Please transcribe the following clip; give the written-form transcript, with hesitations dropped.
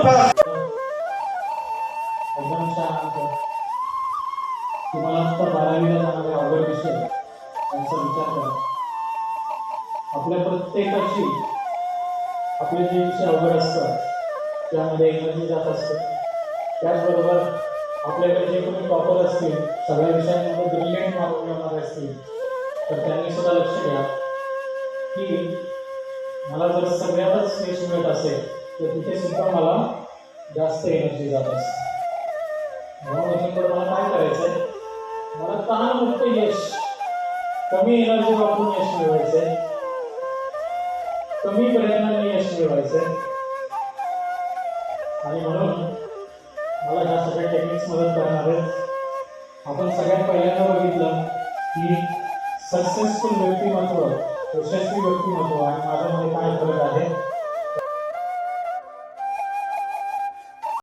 एकदम शांत. तुम्हाला आता 12वीला जाणारे अवघड विषय यांचा विचार करा. आपल्या प्रत्येकाची आपले जे विषय अवघड असतात त्यामध्ये एनर्जी जात असते. त्याचबरोबर आपल्याकडे जे कोणी टॉपर असतील, सगळ्या विषयांमध्ये ब्रिलियंट मार्क मिळवणारे असतील, तर त्यांनी सुद्धा लक्ष द्या की मला जर सगळ्यातच यश मिळत असेल तर तिथे सुद्धा मला जास्त एनर्जी जात असते. म्हणून याच्याकडे मला काय करायचं आहे, मला ताणमुक्त यश, कमी एनर्जी वापरून यश मिळवायचंय, कमी प्रयत्नाने यश मिळवायचंय. आणि म्हणून मला ह्या सगळ्या टेक्निक्स मदत करणार आहेत. आपण सगळ्यात पहिल्यांदा बघितलं की सक्सेसफुल व्यक्तिमत्व, यशस्वी व्यक्तिमत्व आणि माझ्यामध्ये काय फरक आहे.